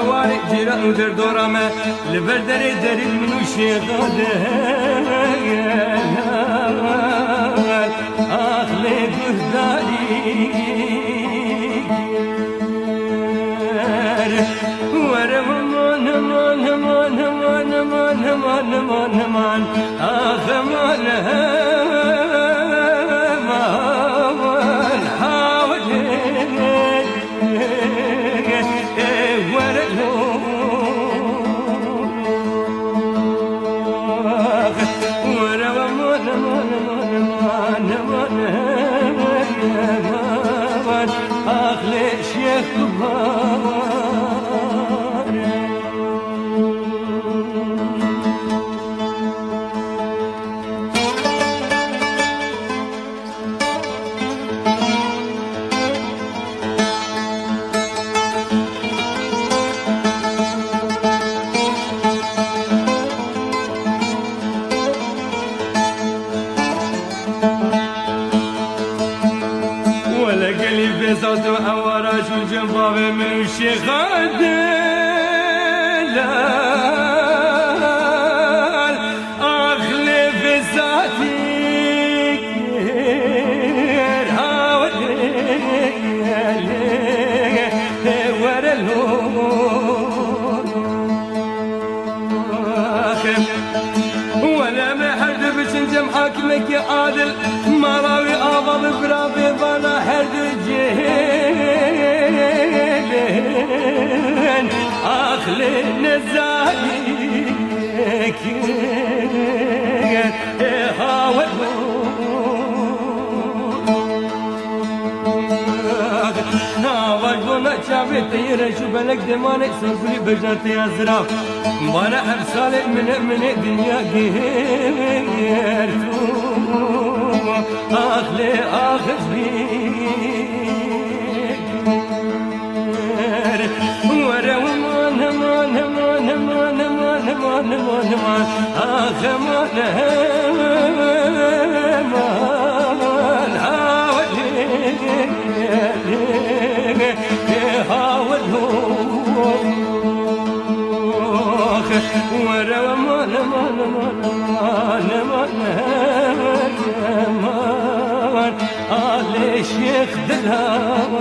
أواري جيران ودر دورما لبردري دري منو شيخاده أخلي بهداري ورمان همان همان همان همان همان همان همان أخمان صوت أوراش وجنباب من الشيخ عدلال أخلف ذاتي هاولي ورا ولا ما حد بشنجم حاكمك يا عادل ما راوي أضل برابي بلا حد جيلين أخلي نزايك هاولونا شافي طيرة شو بلك دمانك سنقولي بجرتي أزراف وانا أرسالي من دنيا غيرتو أخلي أخذ بيك ورا ومان همان همان همان همان همان همان همان أخمان همان هاولهم ورا ومان همان همان همان همان علي شيخ دلال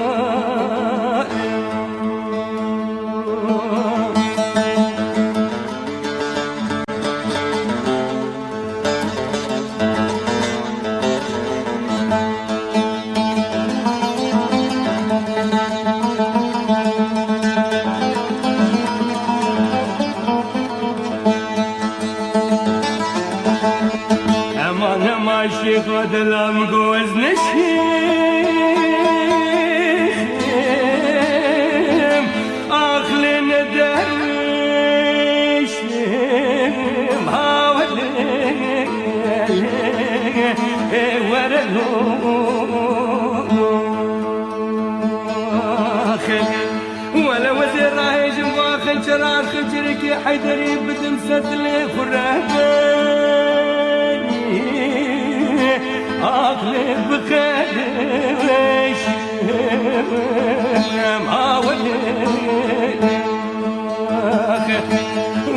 الشيخ ودلام جوز نشيم أخلي ندرش هاولي ورلو ولا وزير راهي جنبا خنشرار خنشرك يا حيدري بدم ستلي خرابي أغلب بخيرش ما وليت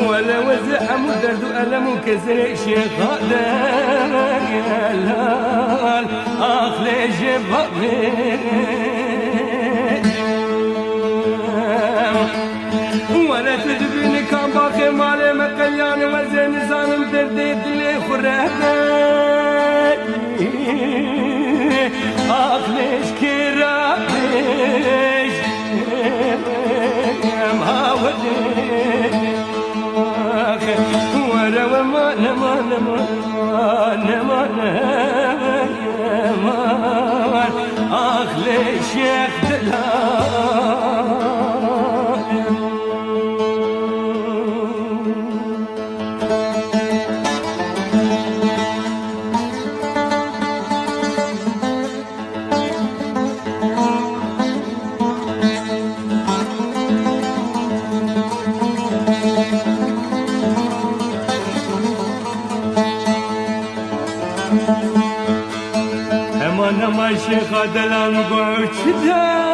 ولا وزع مدرد وألم وكسر شيخ هذا أخلي جبابي ورا وما نما نما نما نما أخلي شيخ دلال انا ماشي خدلان قوش دار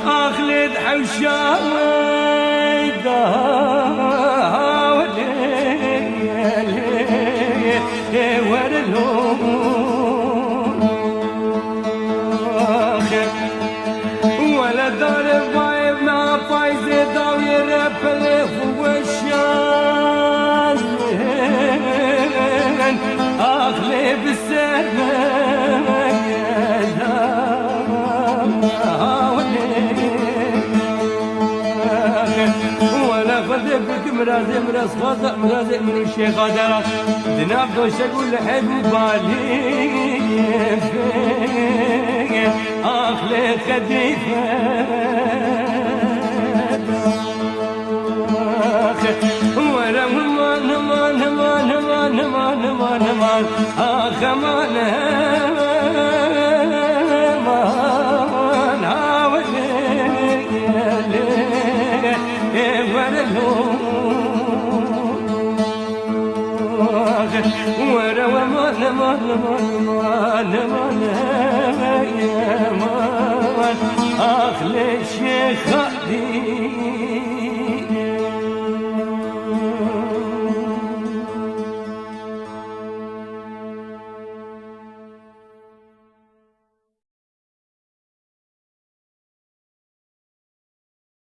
اخلد حوشاي داولي ورلون ولا دار بايب ما فايز داوير بلف وشان أخلي بالسماء ولا خذبك مرازي مراس خاطئ مرازي من الشيخ هذا دناب دوش أقول حبيب بالي أخلي خديفة ولا نمان نمان نمان نمان نمان نمان نمان آخمان نمان عاولي ورا وما نمان نمان نمان نمان